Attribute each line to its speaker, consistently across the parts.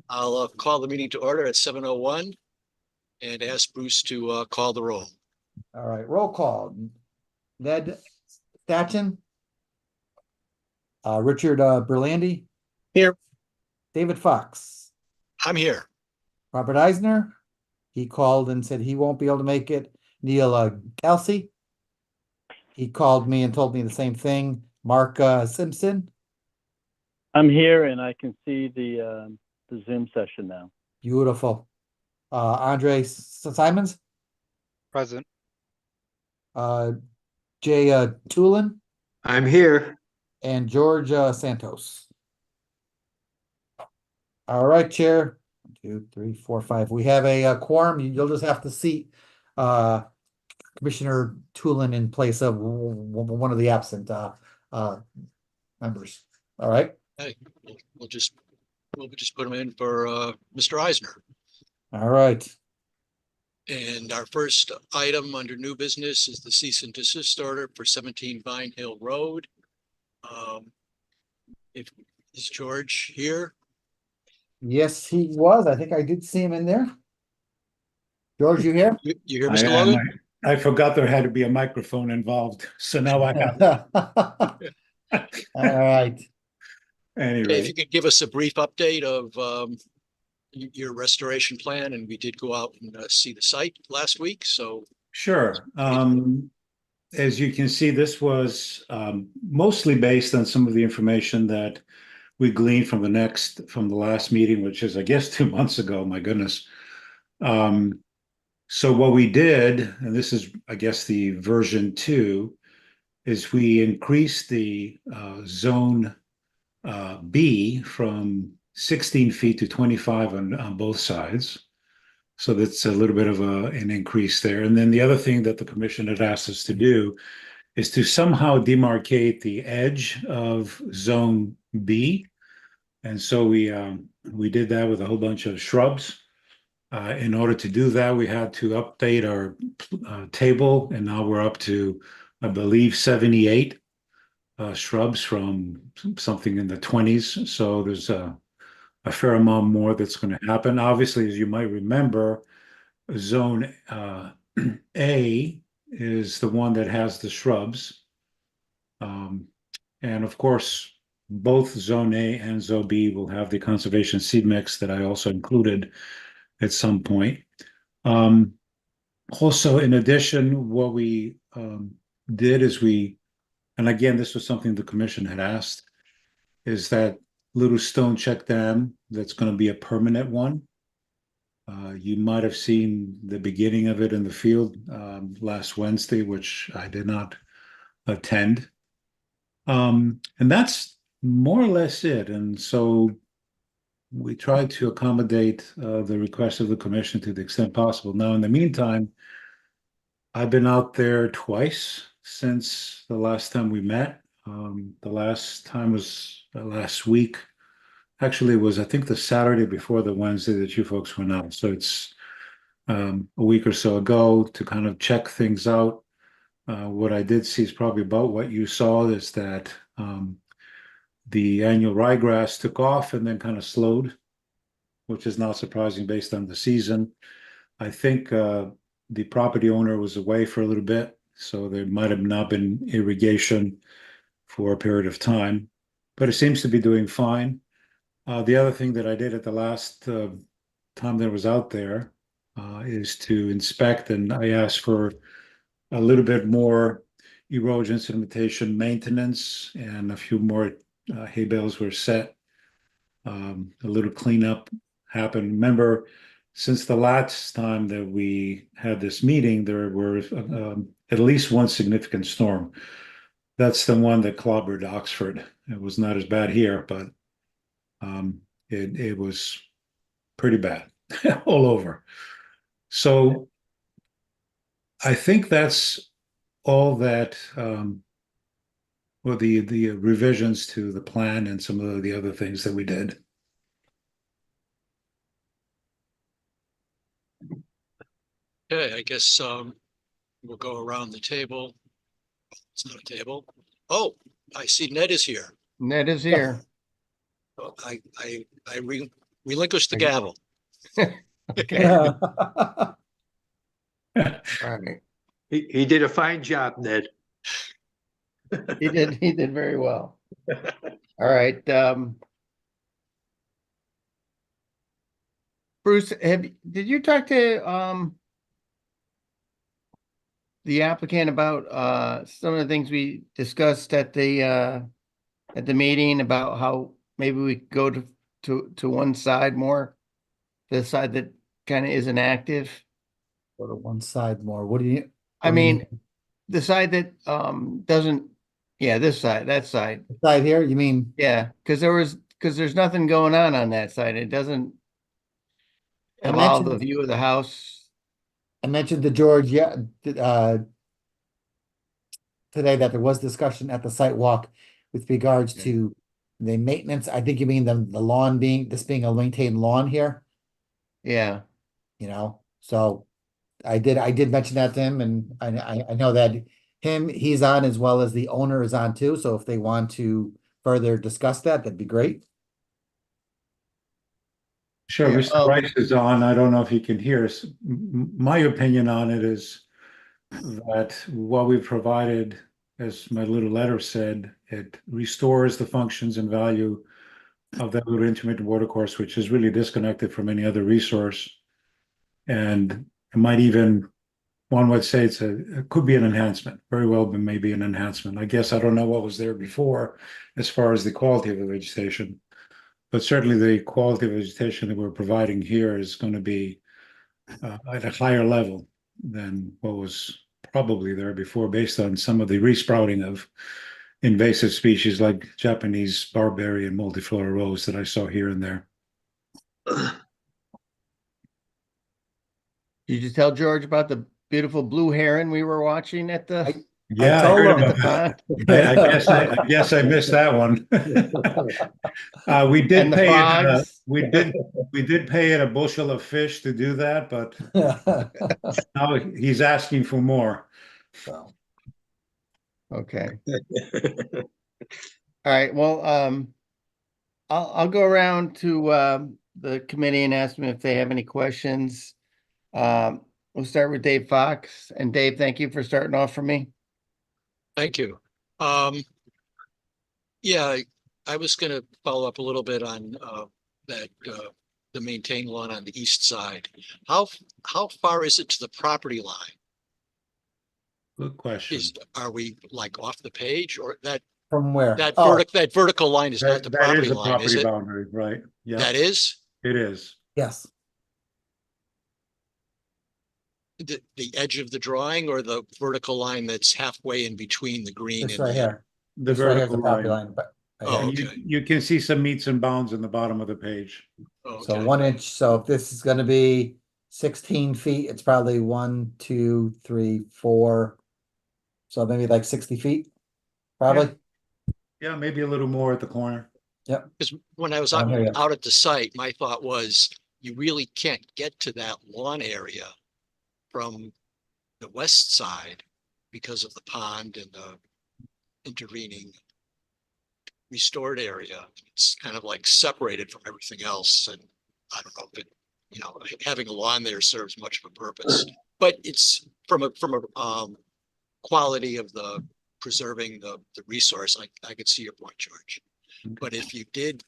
Speaker 1: I'll call the meeting to order at 7:01 and ask Bruce to call the roll.
Speaker 2: All right, roll call. Ned Statton. Richard Berlandi.
Speaker 1: Here.
Speaker 2: David Fox.
Speaker 1: I'm here.
Speaker 2: Robert Eisner. He called and said he won't be able to make it. Neil Kelsey. He called me and told me the same thing. Mark Simpson.
Speaker 3: I'm here and I can see the Zoom session now.
Speaker 2: Beautiful. Andre Simons.
Speaker 4: Present.
Speaker 2: Jay Tulin.
Speaker 5: I'm here.
Speaker 2: And George Santos. All right, Chair. 1, 2, 3, 4, 5. We have a quorum. You'll just have to seat Commissioner Tulin in place of one of the absent members. All right.
Speaker 1: Hey, we'll just put him in for Mr. Eisner.
Speaker 2: All right.
Speaker 1: And our first item under new business is the cease and desist order for 17 Vine Hill Road. Is George here?
Speaker 2: Yes, he was. I think I did see him in there. George, you here?
Speaker 1: You here, Mr. Logan?
Speaker 6: I forgot there had to be a microphone involved, so now I have.
Speaker 2: All right.
Speaker 6: Anyway,
Speaker 1: If you could give us a brief update of your restoration plan, and we did go out and see the site last week, so.
Speaker 6: sure. As you can see, this was mostly based on some of the information that we gleaned from the last meeting, which is, I guess, 2 months ago. My goodness. So what we did, and this is, I guess, the version 2, is we increased the zone B from 16 feet to 25 on both sides. So that's a little bit of an increase there. And then the other thing that the commission had asked us to do is to somehow demarcate the edge of zone B. And so we did that with a whole bunch of shrubs. In order to do that, we had to update our table, and now we're up to, I believe, 78 shrubs from something in the 20s. So there's a fair amount more that's going to happen. Obviously, as you might remember, zone A is the one that has the shrubs. And of course, both zone A and zone B will have the conservation seed mix that I also included at some point. Also, in addition, what we did is and again, this was something the commission had asked, is that little stone check dam that's going to be a permanent one. You might have seen the beginning of it in the field last Wednesday, which I did not attend. And that's more or less it. And so we tried to accommodate the request of the commission to the extent possible. Now, in the meantime, I've been out there twice since the last time we met. The last time was last week. Actually, it was, I think, the Saturday before the Wednesday that you folks went out. So it's a week or so ago to kind of check things out. What I did see is probably about what you saw, is that the annual ryegrass took off and then kind of slowed, which is not surprising based on the season. I think the property owner was away for a little bit, so there might have not been irrigation for a period of time, but it seems to be doing fine. The other thing that I did at the last time that I was out there is to inspect, and I asked for a little bit more erosion sedimentation maintenance, and a few more hay bales were set. A little cleanup happened. Remember, since the last time that we had this meeting, there were at least one significant storm. That's the one that clobbered Oxford. It was not as bad here, but it was pretty bad all over. So I think that's all that, well, the revisions to the plan and some of the other things that we did.
Speaker 1: Okay, I guess we'll go around the table. It's not a table. Oh, I see Ned is here.
Speaker 5: Ned is here.
Speaker 1: I relinquish the gavel.
Speaker 4: Okay, all right.
Speaker 5: He did a fine job, Ned.
Speaker 4: He did very well. All right, Bruce, did you talk to, the applicant about, some of the things we discussed at the meeting about how maybe we could go to one side more? The side that kind of isn't active?
Speaker 2: Go to one side more. What do you?
Speaker 4: I
Speaker 2: what do you
Speaker 4: mean, the side that, doesn't, yeah, this side, that side.
Speaker 2: Side here, you mean?
Speaker 4: Yeah, because there's nothing going on that side. It doesn't
Speaker 2: I
Speaker 4: allow the
Speaker 2: mentioned,
Speaker 4: view of the house.
Speaker 2: I mentioned to George, yeah, today that there was discussion at the site walk with regards to the maintenance. I think you mean the lawn this being a maintained lawn here,
Speaker 4: Yeah,
Speaker 2: so I did mention that to him, and I know that he's on as well as the owner is on too, so if they want to further discuss that, that'd be great.
Speaker 6: Sure,
Speaker 4: Yeah,
Speaker 6: Mr. Rice is on. I don't know if he can hear us. My opinion on it is that what we've provided, as my little letter said, it restores the functions and value of that little intermittent watercourse, which is really disconnected from any other resource. And it might even, one would say it could be an enhancement, very well, but maybe an enhancement. I guess I don't know what was there before as far as the quality of the vegetation. But certainly the quality of vegetation that we're providing here is going to be at a higher level than what was probably there before, based on some of the resprouting of invasive species like Japanese barberry and multiflora rose that I saw here and there.
Speaker 4: did you tell George about the beautiful blue heron we were watching at the?
Speaker 6: Yeah, I
Speaker 2: told
Speaker 6: heard
Speaker 2: him.
Speaker 6: about that. I guess I missed that one. We did
Speaker 4: And the
Speaker 6: pay it,
Speaker 4: frogs?
Speaker 6: we did pay it a bushel of fish to do that, but now he's asking for more.
Speaker 2: So,
Speaker 4: Okay, all right, well, I'll go around to, the committee and ask them if they have any questions. We'll start with Dave Fox, and Dave, thank you for starting off for me.
Speaker 1: Thank you. Yeah, I was gonna follow up a little bit on that the maintained lawn on the east side. How far is it to the property line?
Speaker 6: Good question.
Speaker 1: Are we like off the page, or that
Speaker 2: from where?
Speaker 1: that
Speaker 2: Oh,
Speaker 1: vertical line is not the
Speaker 6: That
Speaker 1: property
Speaker 6: is a
Speaker 1: line, is
Speaker 6: property
Speaker 1: it?
Speaker 6: boundary, right? Yeah,
Speaker 1: That is?
Speaker 6: it is.
Speaker 2: yes,
Speaker 1: The edge of the drawing, or the vertical line that's halfway in between the green
Speaker 2: this
Speaker 1: and
Speaker 2: right here.
Speaker 6: The
Speaker 2: This right here is the
Speaker 6: vertical
Speaker 2: property
Speaker 6: line.
Speaker 2: line, but. right
Speaker 1: Oh,
Speaker 2: here.
Speaker 1: okay.
Speaker 6: You can see some meets and bounds in the bottom of the page.
Speaker 2: So
Speaker 1: Okay.
Speaker 2: 1 inch, so if this is gonna be 16 feet, it's probably 1, 2, 3, 4. So maybe like 60 feet, probably.
Speaker 6: Yeah, maybe a little more at the corner.
Speaker 1: Because when I was
Speaker 2: I hear ya.
Speaker 1: out at the site, my thought was you really can't get to that lawn area from the west side because of the pond and the intervening restored area. It's kind of like separated from everything else. And I don't know if it, having a lawn there serves much of a purpose, but it's from a quality of the preserving the resource. I could see your point, George. But if you did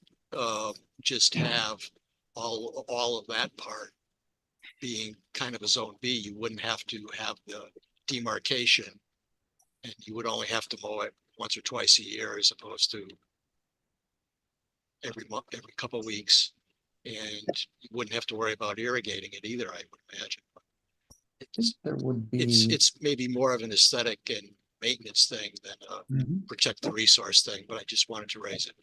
Speaker 1: just have all of that part being kind of a zone B, you wouldn't have to have the demarcation, and you would only have to mow it once or twice a year as opposed to every month, every couple of weeks, and you wouldn't have to worry about irrigating it either, I would imagine.
Speaker 2: There would be.
Speaker 1: It's maybe more of an aesthetic and maintenance thing than a protect the resource thing, but I just wanted to raise it.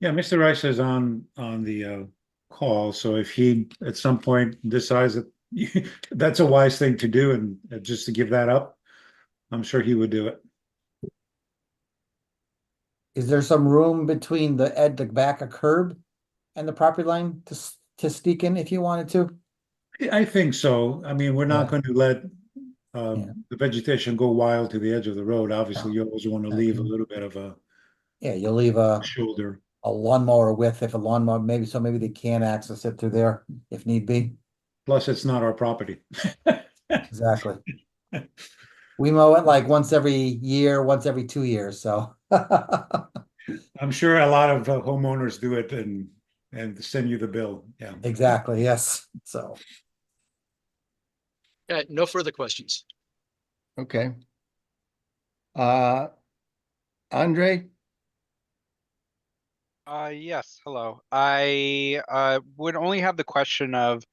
Speaker 6: Yeah, Mr. Rice is on the call, so if he at some point decides that that's a wise thing to do and just to give that up, I'm sure he would do it.
Speaker 2: Is there some room between the back of curb and the property line to sneak in if you wanted to?
Speaker 6: I think so. I mean, we're not
Speaker 2: Yeah.
Speaker 6: going to let
Speaker 2: Yeah.
Speaker 6: the vegetation go wild to the edge of the road. Obviously, you always want to leave a little bit of a
Speaker 2: Yeah, you'll leave a
Speaker 6: shoulder.
Speaker 2: a lawnmower width if a lawnmower, maybe they can access it through there if need be.
Speaker 6: Plus, it's not our property.
Speaker 2: Exactly. We mow it like once every year, once every 2 years, so.
Speaker 6: I'm sure a lot of homeowners do it and send you the bill. Yeah.
Speaker 2: Exactly, yes, so.
Speaker 1: No further questions.
Speaker 4: Okay. Andre?
Speaker 7: Yes, hello. I would only have the question of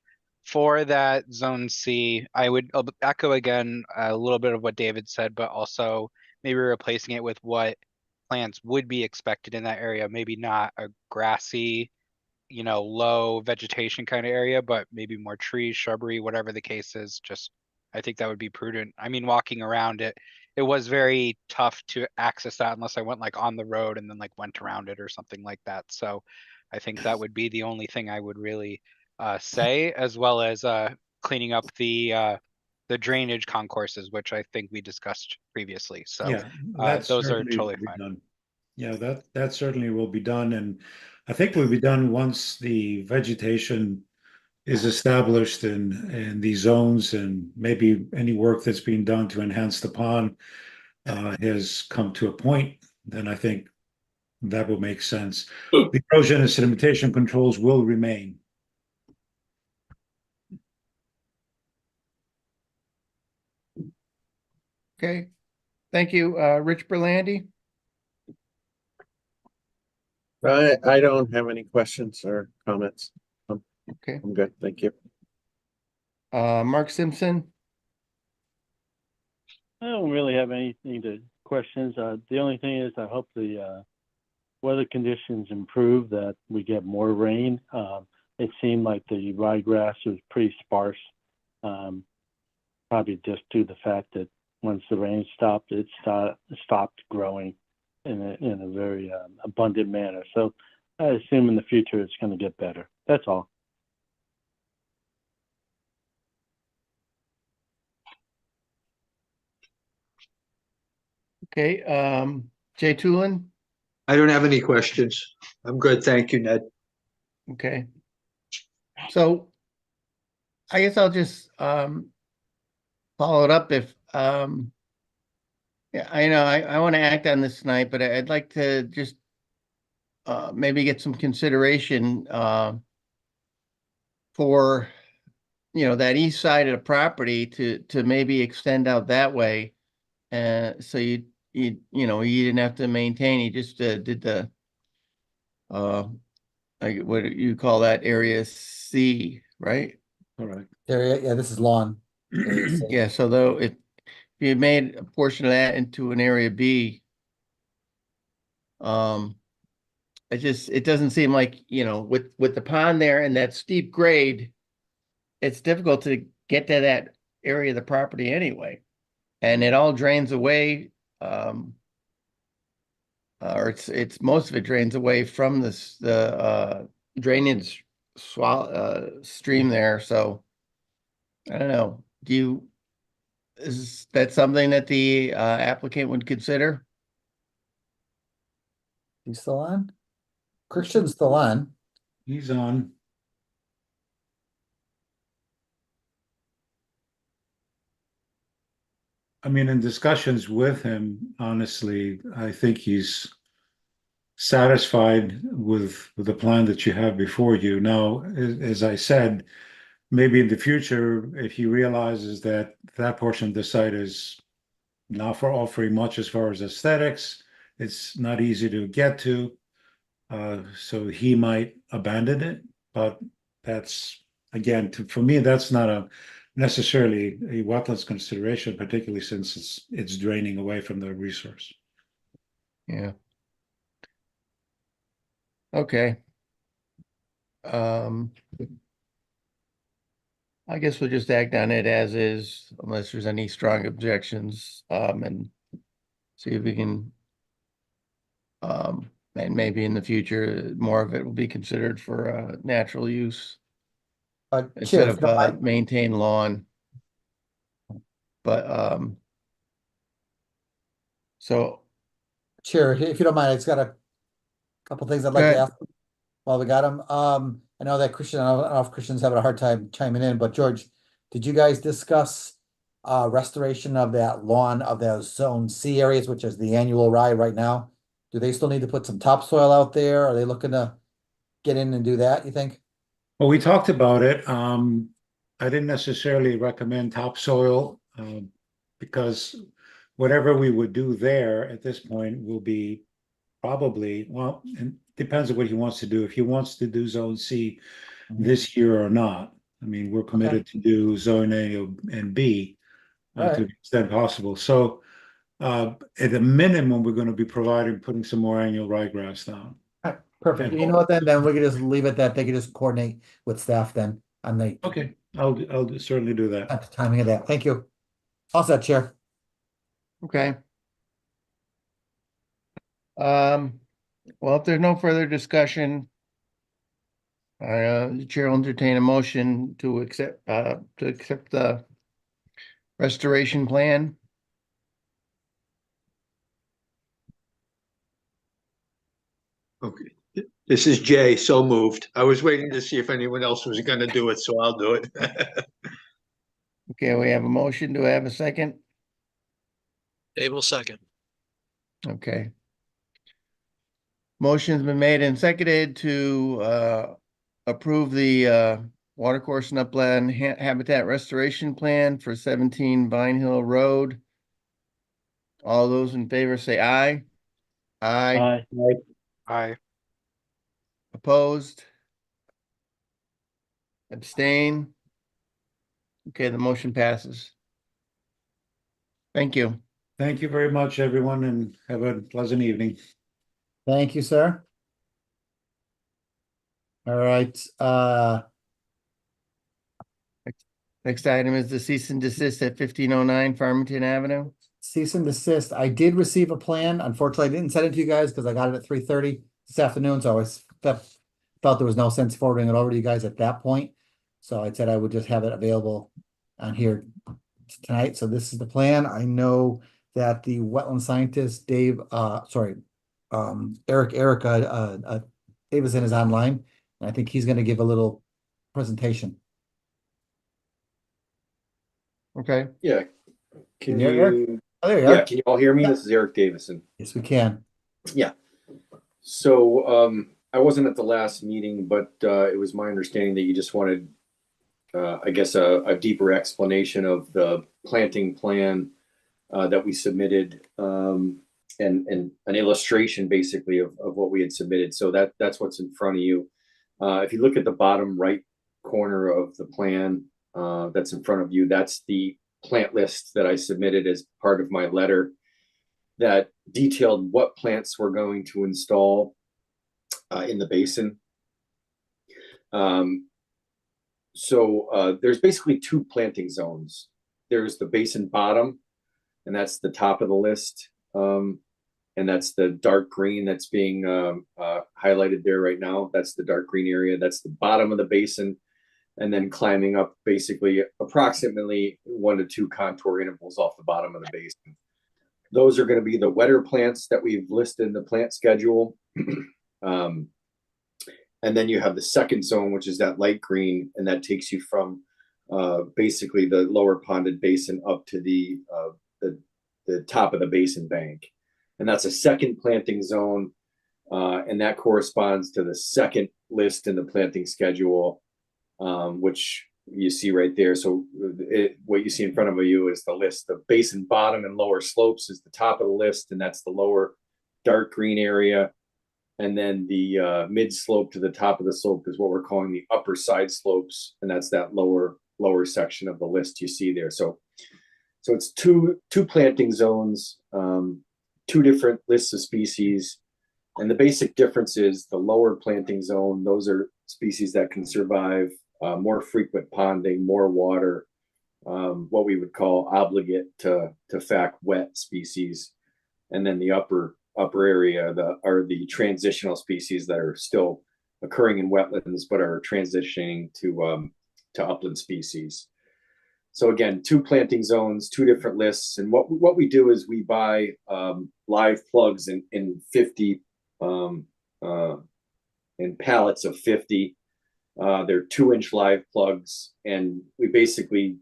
Speaker 7: for that zone C, I would echo again a little bit of what David said, but also maybe replacing it with what plants would be expected in that area. Maybe not a grassy, low vegetation kind of area, but maybe more trees, shrubbery, whatever the case is. Just I think that would be prudent. I mean, walking around it, it was very tough to access that unless I went like on the road and then like went around it or something like that. So I think that would be the only thing I would really say, as well as cleaning up the drainage concourses, which I think we discussed previously. So
Speaker 6: Yeah, that
Speaker 7: those are
Speaker 6: certainly will
Speaker 7: totally
Speaker 6: be
Speaker 7: fine.
Speaker 6: done. Yeah, that certainly will be done, and I think will be done once the vegetation is established in these zones, and maybe any work that's being done to enhance the pond has come to a point. Then I think that will make sense. The erosion and sedimentation controls will remain.
Speaker 4: Okay, thank you. Rich Berlanti?
Speaker 8: I don't have any questions or comments.
Speaker 4: Okay.
Speaker 8: I'm good, thank you.
Speaker 4: Mark Simpson?
Speaker 3: I don't really have anything to questions. The only thing is I hope the weather conditions improve, that we get more rain. It seemed like the ryegrass was pretty sparse. Probably just due to the fact that once the rain stopped, it stopped growing in a very abundant manner. So I assume in the future it's going to get better. That's all.
Speaker 4: Okay, Jay Tulin?
Speaker 5: I don't have any questions. I'm good. Thank you, Ned.
Speaker 4: Okay. So I guess I'll just follow it up if yeah, I know I want to act on this tonight, but I'd like to just maybe get some consideration for that east side of the property to maybe extend out that way. So you didn't have to maintain, you just did the like what do you call that, area C, right?
Speaker 6: All right.
Speaker 2: Area, yeah, this is lawn. Area C.
Speaker 4: Yeah, so though if you made a portion of that into an area B, it doesn't seem like, with the pond there and that steep grade, it's difficult to get to that area of the property anyway. And it all drains away, or it's most of it drains away from the drainage stream there. So I don't know. Is that something that the applicant would consider?
Speaker 2: You still on? Christian's still on.
Speaker 6: He's on. I mean, in discussions with him, honestly, I think he's satisfied with the plan that you have before you. Now, as I said, maybe in the future, if he realizes that that portion of the site is not for offering much as far as aesthetics, it's not easy to get to, so he might abandon it. But that's, again, for me, that's not necessarily a wetlands consideration, particularly since it's draining away from the resource.
Speaker 4: Yeah. Okay. I guess we'll just act on it as is unless there's any strong objections, and see if we can, and maybe in the future, more of it will be considered for natural use
Speaker 2: Chair,
Speaker 4: instead
Speaker 2: if you don't
Speaker 4: of
Speaker 2: mind-
Speaker 4: maintain lawn. But, so,
Speaker 2: Chair, if you don't mind, I just got a Couple things I'd like
Speaker 4: Good.
Speaker 2: to ask while we got them. I know that Christian, I don't know if Christian's having a hard time chiming in, but George, did you guys discuss restoration of that lawn of those zone C areas, which is the annual ride right now? Do they still need to put some topsoil out there? Are they looking to get in and do that, you think?
Speaker 6: Well, we talked about it. I didn't necessarily recommend topsoil, because whatever we would do there at this point will be probably, well, it depends on what he wants to do. If he wants to do zone C this year or not. I mean, we're committed to do zone A and B
Speaker 2: All
Speaker 6: to
Speaker 2: right.
Speaker 6: the extent possible. So at the minimum, we're going to be putting some more annual ryegrass down.
Speaker 2: Perfect.
Speaker 6: And
Speaker 2: You know what, then we can just leave it that they can just coordinate with staff then on the
Speaker 6: okay, I'll certainly do that.
Speaker 2: at the timing of that. Thank you. All set, Chair.
Speaker 4: Okay. Well, if there's no further discussion, the chair will entertain a motion to accept the restoration plan.
Speaker 5: Okay. This is Jay, so moved. I was waiting to see if anyone else was gonna do it, so I'll do it.
Speaker 4: Okay, we have a motion. Do I have a second?
Speaker 1: Dave will second.
Speaker 4: Okay. Motion's been made and seconded to approve the watercourse and upland habitat restoration plan for 17 Vine Hill Road. All those in favor say aye. Aye.
Speaker 3: Aye.
Speaker 7: Aye.
Speaker 4: Opposed? Abstain? Okay, the motion passes. Thank you.
Speaker 6: Thank you very much, everyone, and have a pleasant evening.
Speaker 2: Thank you, sir. All right,
Speaker 4: Next item is the cease and desist at 1509 Farmington Avenue.
Speaker 2: cease and desist. I did receive a plan. Unfortunately, I didn't send it to you guys because I got it at 3:30 this afternoon, so I felt there was no sense forwarding it over to you guys at that point. So I said I would just have it available on here tonight. So this is the plan. I know that the wetland scientist, Dave, Erica Davison is online. And I think he's gonna give a little presentation.
Speaker 4: Okay.
Speaker 9: Yeah. Can
Speaker 2: you hear
Speaker 9: you,
Speaker 2: Oh, there you
Speaker 9: yeah,
Speaker 2: are.
Speaker 9: can you all hear me?
Speaker 2: Yeah.
Speaker 9: This is Eric Davison.
Speaker 2: Yes, we can.
Speaker 9: So, I wasn't at the last meeting, but, it was my understanding that you just wanted, I guess, a deeper explanation of the planting plan, that we submitted, and an illustration basically of what we had submitted. So that's what's in front of you. If you look at the bottom right corner of the plan, that's in front of you, that's the plant list that I submitted as part of my letter that detailed what plants we're going to install in the basin. So there's basically two planting zones. There's the basin bottom, and that's the top of the list. And that's the dark green that's being highlighted there right now. That's the dark green area. That's the bottom of the basin. And then climbing up basically approximately 1 to 2 contour intervals off the bottom of the basin. Those are going to be the wetter plants that we've listed in the plant schedule. And then you have the second zone, which is that light green, and that takes you from basically the lower ponded basin up to the top of the basin bank. And that's a second planting zone, and that corresponds to the second list in the planting schedule, which you see right there. So what you see in front of you is the list. The basin bottom and lower slopes is the top of the list, and that's the lower dark green area. And then the mid slope to the top of the slope is what we're calling the upper side slopes, and that's that lower section of the list you see there. So it's two planting zones, 2 different lists of species, and the basic difference is the lower planting zone. Those are species that can survive more frequent ponding, more water, what we would call obligate to FAC wet species, and then the upper area are the transitional species that are still occurring in wetlands but are transitioning to upland species. So again, 2 planting zones, 2 different lists, and what we do is we buy live plugs in 50 in pallets of 50. They're 2-inch live plugs, and we basically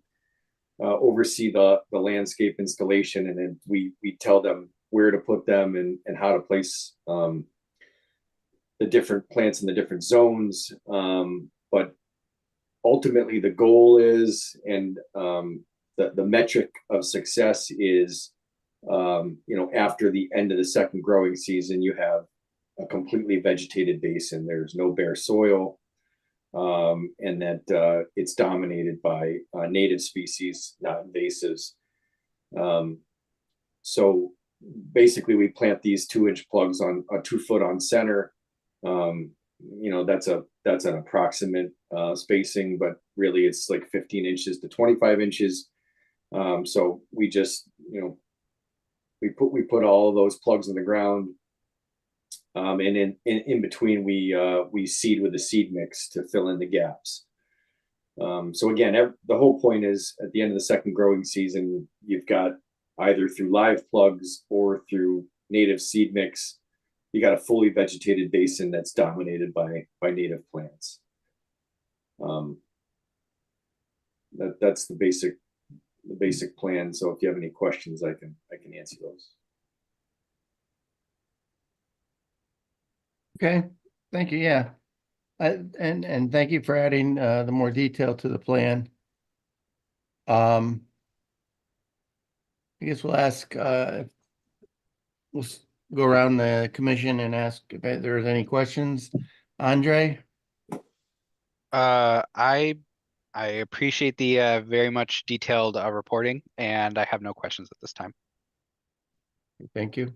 Speaker 9: oversee the landscape installation, and then we tell them where to put them and how to place the different plants in the different zones. But ultimately, the goal is, and the metric of success is, after the end of the second growing season, you have a completely vegetated basin. There's no bare soil, and that it's dominated by native species, not invasives. So basically, we plant these 2-inch plugs on a 2 foot on center. That's an approximate spacing, but really it's like 15 inches to 25 inches. So we just, we put all of those plugs in the ground. And in between, we seed with a seed mix to fill in the gaps. So again, the whole point is, at the end of the second growing season, you've got, either through live plugs or through native seed mix, you got a fully vegetated basin that's dominated by native plants. That's the basic plan. So if you have any questions, I can answer those.
Speaker 4: Okay, thank you. Yeah. And thank you for adding the more detail to the plan. I guess we'll ask, we'll go around the commission and ask if there's any questions. Andre?
Speaker 7: I appreciate the very much detailed reporting, and I have no questions at this time.
Speaker 4: Thank you.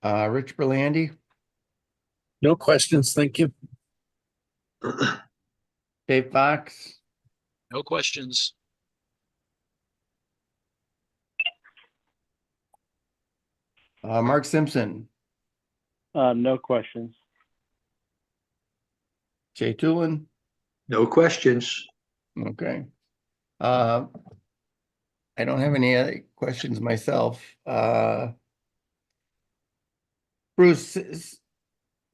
Speaker 4: Rich Berlandi?
Speaker 8: No questions, thank you.
Speaker 4: Dave Fox?
Speaker 1: No questions.
Speaker 4: Mark Simpson?
Speaker 3: No questions.
Speaker 4: Jay Tulin?
Speaker 5: No questions.
Speaker 4: Okay. I don't have any other questions myself. Bruce,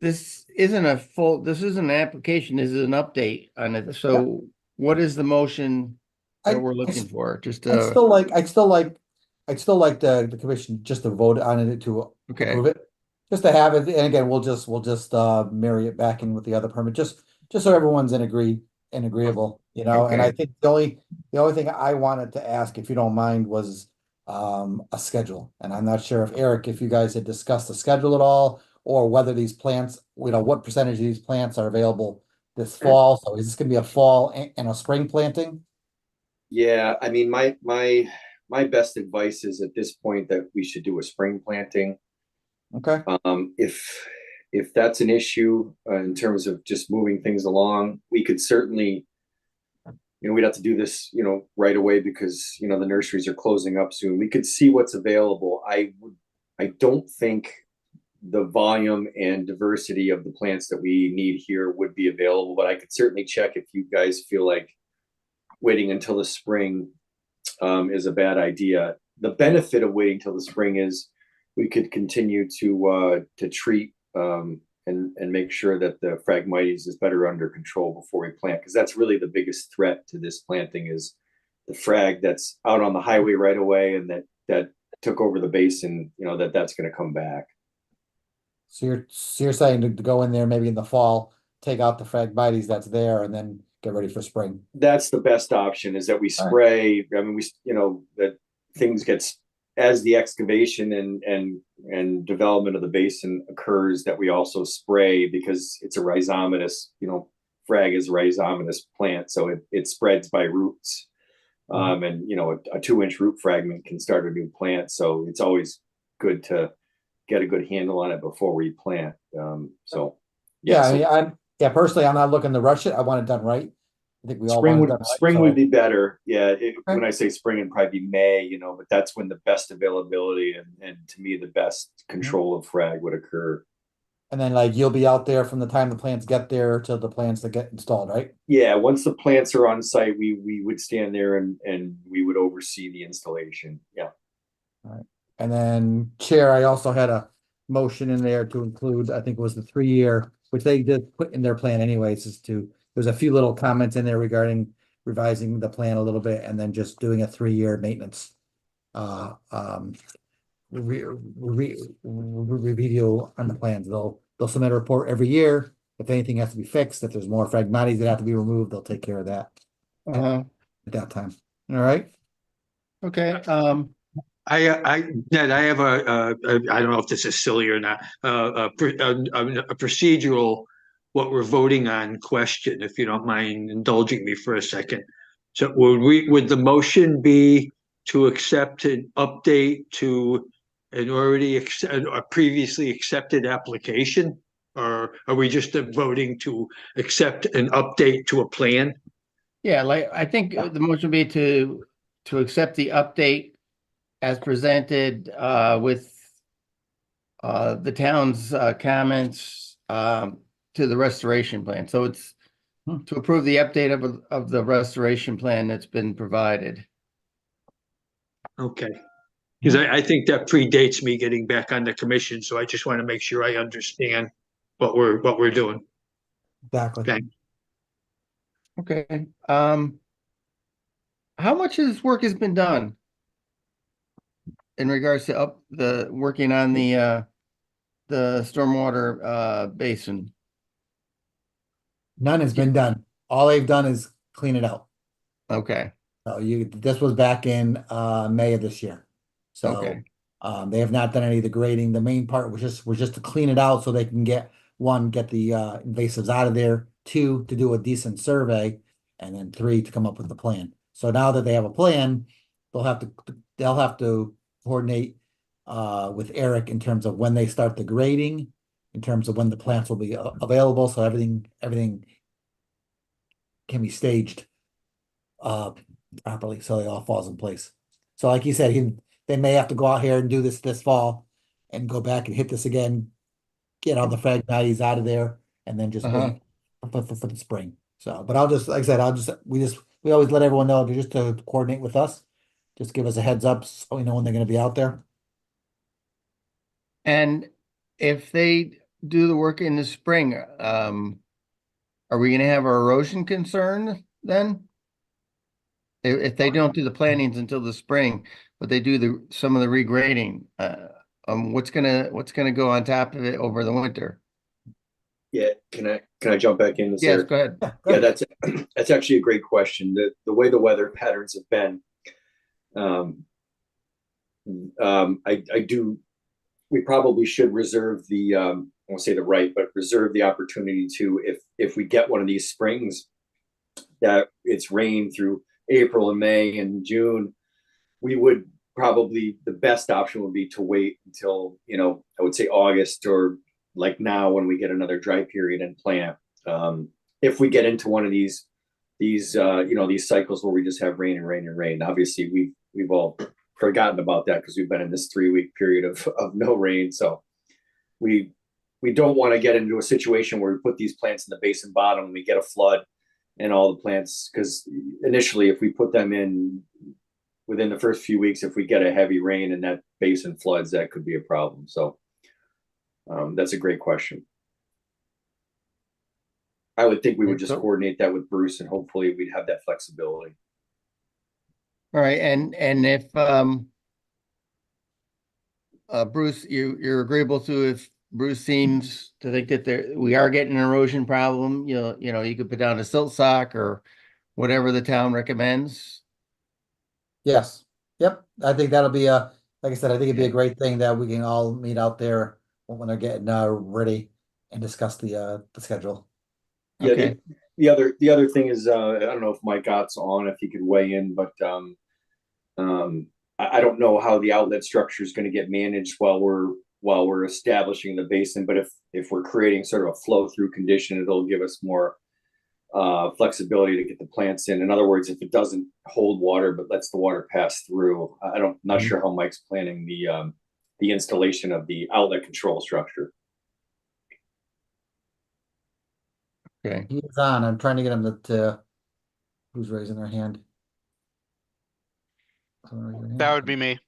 Speaker 4: this isn't an application, this is an update on it. So what is the motion that we're looking for? Just
Speaker 2: I'd still like the commission just to vote on it to approve it. Just to have it, and again, we'll just marry it back in with the other permit, just so everyone's agreeable, and I think the only thing I wanted to ask, if you don't mind, was a schedule. And I'm not sure if you guys had discussed the schedule at all, or whether these plants, what percentage of these plants are available this fall. So is this gonna be a fall and a spring planting?
Speaker 9: Yeah, I mean, my best advice is, at this point, that we should do a spring planting.
Speaker 2: Okay.
Speaker 9: If that's an issue in terms of just moving things along, we could certainly, we'd have to do this, right away, because, the nurseries are closing up soon. We could see what's available. I don't think the volume and diversity of the plants that we need here would be available, but I could certainly check if you guys feel like waiting until the spring is a bad idea. The benefit of waiting till the spring is we could continue to treat and make sure that the Phragmites is better under control before we plant, because that's really the biggest threat to this planting, is the frag that's out on the highway right away, and that took over the basin, that's going to come back.
Speaker 2: So you're saying to go in there maybe in the fall, take out the Phragmites that's there, and then get ready for spring.
Speaker 9: That's the best option, is that we spray. I mean, that things as the excavation and development of the basin occurs, that we also spray, because it's a rhizomatous, frag is a rhizomatous plant, so it spreads by roots. And a 2-inch root fragment can start a new plant, so it's always good to get a good handle on it before we plant.
Speaker 2: Personally, I'm not looking to rush it. I want it done right. I think we all want it done right.
Speaker 9: Spring would be better. Yeah. When I say spring, it'd probably be May, but that's when the best availability and to me, the best control of frag would occur.
Speaker 2: And then you'll be out there from the time the plants get there to the plants that get installed, right?
Speaker 9: Yeah. Once the plants are on site, we would stand there and we would oversee the installation. Yeah.
Speaker 2: All right. And then, Chair, I also had a motion in there to include, I think it was the 3-year, which they did put in their plan anyways, is to, there's a few little comments in there regarding revising the plan a little bit and then just doing a 3-year maintenance. Review on the plans. They'll submit a report every year. If anything has to be fixed, if there's more phragmites that have to be removed, they'll take care of that
Speaker 4: Uh-huh.
Speaker 2: at that time. All right.
Speaker 4: Okay,
Speaker 5: Ned, I have I don't know if this is silly or not, a procedural, what we're voting on question, if you don't mind indulging me for a second. So would the motion be to accept an update to a previously accepted application? Or are we just voting to accept an update to a plan?
Speaker 4: yeah, like, I think the motion would be to accept the update as presented, with the town's comments to the restoration plan. So it's to approve the update of the restoration plan that's been provided.
Speaker 5: Okay. Because I think that predates me getting back on the commission, so I just want to make sure I understand what we're doing.
Speaker 2: Exactly.
Speaker 5: Thanks.
Speaker 4: Okay, how much of this work has been done in regards to working on the stormwater basin?
Speaker 2: None has been done. All they've done is clean it out.
Speaker 4: Okay,
Speaker 2: So this was back in May of this year. So
Speaker 4: okay,
Speaker 2: they have not done any of the grading. The main part was just to clean it out so they can get the invasives out of there, 2, to do a decent survey, and then 3, to come up with the plan. So now that they have a plan, they'll have to coordinate with Eric in terms of when they start the grading, in terms of when the plants will be available, so everything can be staged properly, so it all falls in place. So like you said, they may have to go out here and do this fall and go back and hit this again, get all the phragmites out of there, and then just wait for the spring. So, but like I said, we always let everyone know just to coordinate with us. Just give us a heads up so we know when they're gonna be out there.
Speaker 4: and if they do the work in the spring, are we gonna have our erosion concern then? If they don't do the plantings until the spring, but they do some of the regrading, what's gonna go on top of it over the winter?
Speaker 9: Yeah, can I jump back in?
Speaker 4: Yes, go ahead.
Speaker 2: Yeah,
Speaker 9: Yeah,
Speaker 2: good.
Speaker 9: that's actually a great question. The way the weather patterns have been, we probably should reserve I won't say the right, but reserve the opportunity to, if we get one of these springs that it's rain through April and May and June, we would probably, the best option would be to wait until, I would say August, or like now when we get another dry period and plant. If we get into one of these cycles where we just have rain and rain and rain, obviously we've all forgotten about that because we've been in this 3-week period of no rain. So we don't want to get into a situation where we put these plants in the basin bottom and we get a flood and all the plants, because initially if we put them in within the first few weeks, if we get a heavy rain and that basin floods, that could be a problem. So that's a great question. I would think we would just coordinate that with Bruce, and hopefully we'd have that flexibility.
Speaker 4: All right, and if Bruce, you're agreeable to, if Bruce seems to think that we are getting an erosion problem, you could put down a silt sock or whatever the town recommends.
Speaker 2: Yes. Yep. I think that'll be like I said, I think it'd be a great thing that we can all meet out there when they're getting ready and discuss the schedule.
Speaker 9: Yeah.
Speaker 4: Okay.
Speaker 9: The other thing is, I don't know if Mike Gott's on, if he could weigh in, but I don't know how the outlet structure is going to get managed while we're establishing the basin. But if we're creating sort of a flow through condition, it'll give us more flexibility to get the plants in. In other words, if it doesn't hold water but lets the water pass through, not sure how Mike's planning the installation of the outlet control structure.
Speaker 4: Okay.
Speaker 2: He is on. I'm trying to get him to who's raising their hand.
Speaker 7: That would be me.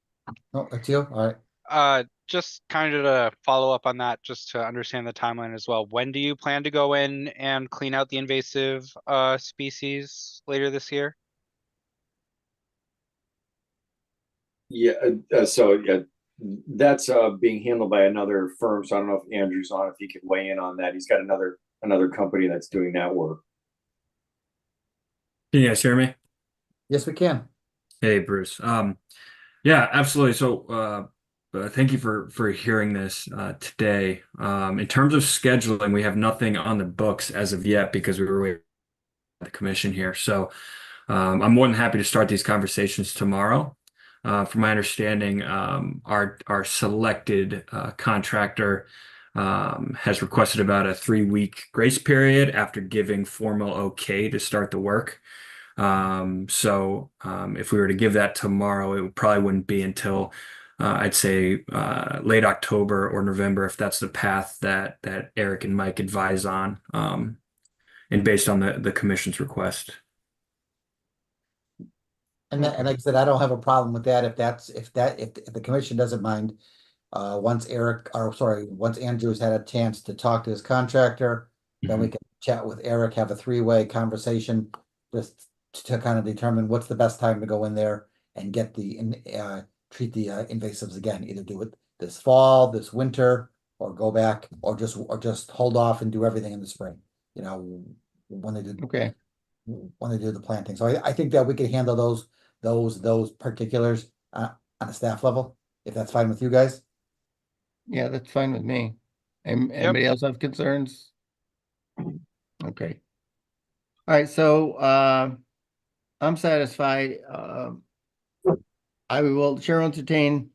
Speaker 2: Oh, that's you. All right.
Speaker 7: just kind of to follow up on that, just to understand the timeline as well, when do you plan to go in and clean out the invasive species later this year?
Speaker 9: Yeah, so yeah, that's being handled by another firm. So I don't know if Andrew's on, if he could weigh in on that. He's got another company that's doing that work.
Speaker 10: Can you guys hear me?
Speaker 2: Yes, we can.
Speaker 10: Hey, Bruce. Yeah, absolutely. So, thank you for hearing this today. In terms of scheduling, we have nothing on the books as of yet because we were waiting for the commission here. So, I'm more than happy to start these conversations tomorrow. From my understanding, our selected contractor has requested about a 3-week grace period after giving formal okay to start the work. If we were to give that tomorrow, it probably wouldn't be until I'd say late October or November if that's the path that Eric and Mike advise on, and based on the commission's request.
Speaker 2: And that, and like I said, I don't have a problem with that if the commission doesn't mind. Once Andrew's had a chance to talk to his contractor, then we can chat with Eric, have a 3-way conversation, just to kind of determine what's the best time to go in there and get treat the invasives again. Either do it this fall, this winter, or go back, or just hold off and do everything in the spring. You know, when they do
Speaker 4: Okay,
Speaker 2: the planting. So I think that we can handle those particulars on a staff level, if that's fine with you guys.
Speaker 4: yeah, that's fine with me. Anybody else have concerns? Okay. All right, so I'm satisfied. I will chair entertain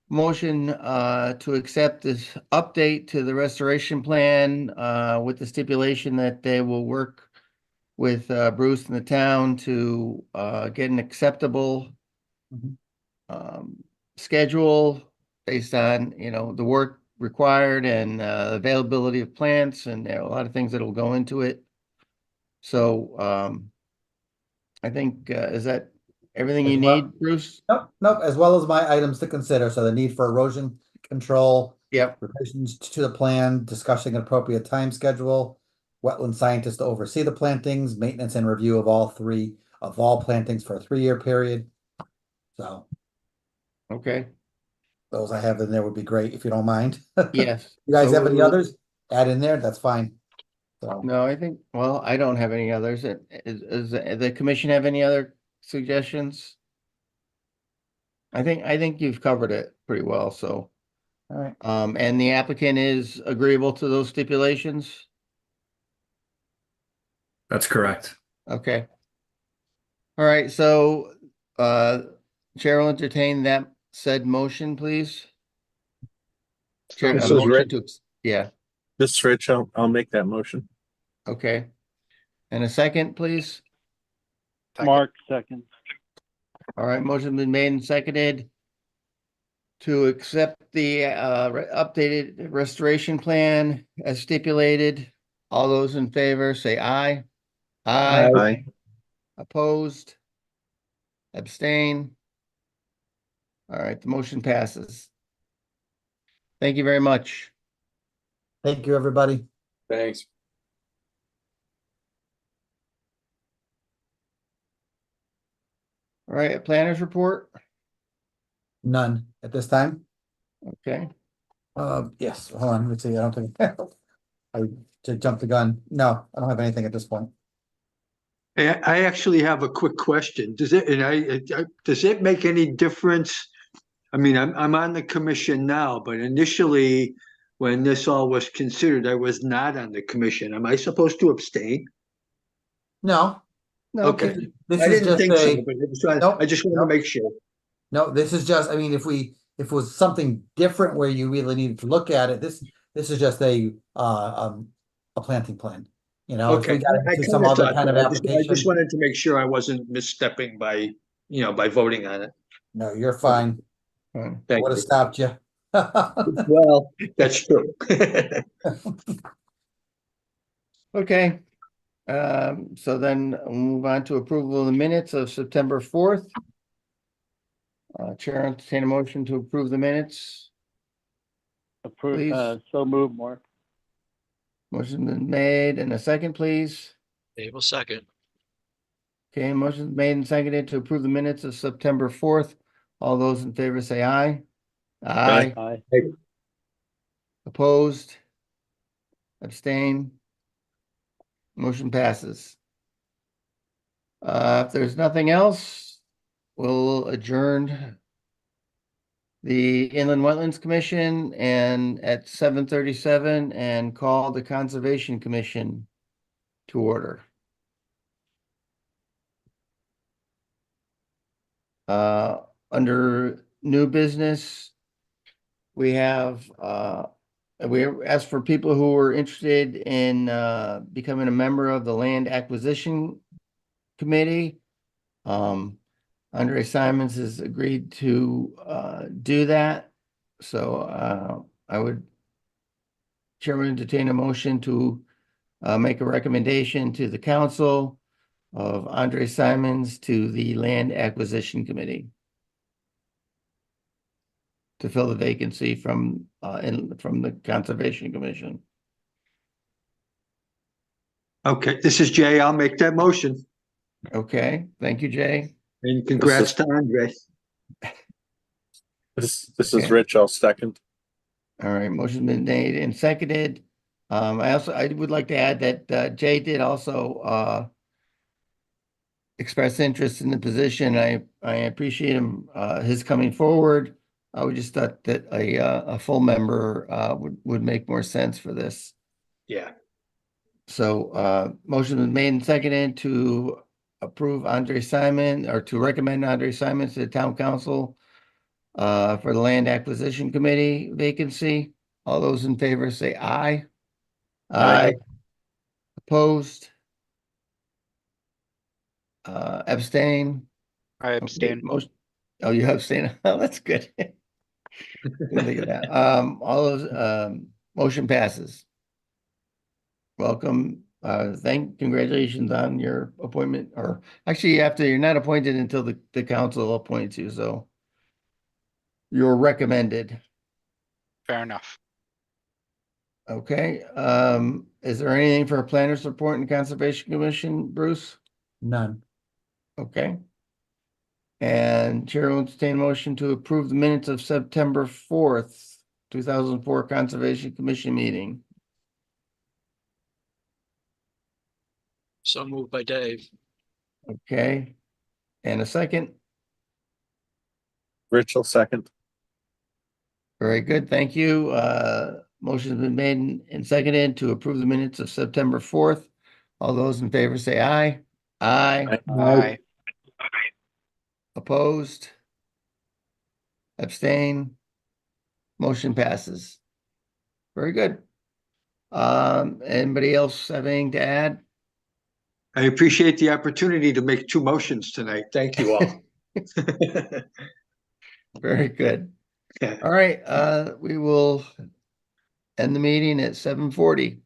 Speaker 4: motion to accept this update to the restoration plan with the stipulation that they will work with Bruce and the town to get an acceptable
Speaker 2: Mhm.
Speaker 4: schedule based on, you know, the work required and availability of plants, and there are a lot of things that will go into it. So I think is that everything you
Speaker 2: As well-
Speaker 4: need, Bruce?
Speaker 2: Nope, as well as my items to consider, so the need for erosion control,
Speaker 4: Yep.
Speaker 2: revisions to the plan, discussing an appropriate time schedule, wetland scientists to oversee the plantings, maintenance and review of all plantings for a 3-year period. So
Speaker 4: Okay,
Speaker 2: those I have in there would be great, if you don't mind.
Speaker 4: yes.
Speaker 2: You guys
Speaker 4: So
Speaker 2: have any
Speaker 4: we'll-
Speaker 2: others? Add in there, that's fine. So,
Speaker 4: No, I think, well, I don't have any others. Is the commission have any other suggestions? I think you've covered it pretty well, so.
Speaker 2: all right,
Speaker 4: And the applicant is agreeable to those stipulations?
Speaker 10: That's correct.
Speaker 4: Okay. All right, so Chair will entertain that said motion, please. Chair,
Speaker 8: This
Speaker 4: a
Speaker 8: is
Speaker 4: motion
Speaker 8: Rick.
Speaker 4: to, yeah,
Speaker 8: This is Rich. I'll make that motion.
Speaker 4: okay. And a second, please.
Speaker 3: Mark, second.
Speaker 4: All right, motion been made and seconded to accept the updated restoration plan as stipulated. All those in favor say aye. Aye.
Speaker 8: Aye.
Speaker 4: Opposed? Abstain? All right, the motion passes. Thank you very much.
Speaker 2: thank you, everybody.
Speaker 9: Thanks.
Speaker 4: All right, planners report.
Speaker 2: None at this time.
Speaker 4: Okay,
Speaker 2: Yes, hold on, let's see, I don't think, I jumped the gun. No, I don't have anything at this point.
Speaker 5: I actually have a quick question. Does it make any difference? I mean, I'm on the commission now, but initially, when this all was considered, I was not on the commission. Am I supposed to abstain?
Speaker 2: No.
Speaker 4: no,
Speaker 5: Okay.
Speaker 2: This
Speaker 5: I
Speaker 2: is
Speaker 5: didn't
Speaker 2: just
Speaker 5: think so,
Speaker 2: a,
Speaker 5: but
Speaker 2: Nope,
Speaker 5: I just want to
Speaker 2: nope.
Speaker 5: make sure.
Speaker 2: no, this is just, I mean, if it was something different where you really needed to look at it, this is just a planting plan. You know, if
Speaker 5: Okay,
Speaker 2: we got
Speaker 5: I
Speaker 2: into
Speaker 5: kind
Speaker 2: some
Speaker 5: of
Speaker 2: other
Speaker 5: thought
Speaker 2: kind of
Speaker 5: that. I just
Speaker 2: application,
Speaker 5: wanted to make sure I wasn't misstepping by voting on it.
Speaker 2: no, you're fine.
Speaker 4: fine.
Speaker 2: I
Speaker 5: Thank
Speaker 2: would have
Speaker 5: you.
Speaker 2: stopped you.
Speaker 5: Well, that's true.
Speaker 4: Okay. So then we'll move on to approval of the minutes of September 4th. Chair entertain a motion to approve the minutes.
Speaker 3: Approve,
Speaker 4: Please.
Speaker 3: so move, Mark.
Speaker 4: Motion been made and a second, please.
Speaker 1: Dave will second.
Speaker 4: Okay, motion made and seconded to approve the minutes of September 4th. All those in favor say aye. Aye.
Speaker 3: Aye.
Speaker 4: Opposed? Abstain? Motion passes. If there's nothing else, we'll adjourn the Inland Wetlands Commission and at 7:37 and call the Conservation Commission to order. Under new business, we have, we asked for people who are interested in, becoming a member of the Land Acquisition Committee. Andre Simons has agreed to, do that. So, I would chairman entertain a motion to, make a recommendation to the council of Andre Simons to the Land Acquisition Committee to fill the vacancy from the Conservation Commission.
Speaker 5: Okay, this is Jay. I'll make that motion.
Speaker 4: Okay, thank you, Jay.
Speaker 5: And congrats to Andre.
Speaker 8: This is
Speaker 4: Okay.
Speaker 8: Rich, I'll second.
Speaker 4: All right, motion's been made and seconded. I would like to add that Jay did also express interest in the position. I appreciate him his coming forward. I would just thought that a full member would make more sense for this.
Speaker 5: Yeah.
Speaker 4: So motion was made and seconded to approve Andre Simon or to recommend Andre Simon to the town council for the Land Acquisition Committee vacancy. All those in favor say aye.
Speaker 5: Aye.
Speaker 4: Opposed? Abstain?
Speaker 7: I
Speaker 4: Okay,
Speaker 7: abstain.
Speaker 4: oh, you abstain. Oh, that's good. Didn't think of that. All those, motion passes. Welcome. Congratulations on your appointment, or actually you're not appointed until the council appoints you, so you're recommended.
Speaker 7: Fair enough.
Speaker 4: Okay, is there anything for a planner's report and Conservation Commission, Bruce?
Speaker 2: None.
Speaker 4: Okay. And Chair will entertain a motion to approve the minutes of September 4th, 2004 Conservation Commission meeting.
Speaker 1: So moved by Dave.
Speaker 4: Okay. And a second?
Speaker 8: Rich will second.
Speaker 4: Very good, thank you. Motion's been made and seconded to approve the minutes of September 4th. All those in favor say aye. Aye.
Speaker 7: Aye.
Speaker 4: Opposed? Abstain? Motion passes. Very good. Anybody else have anything to add?
Speaker 5: I appreciate the opportunity to make two motions tonight. Thank you all.
Speaker 4: Very good. All right, we will end the meeting at 7:40.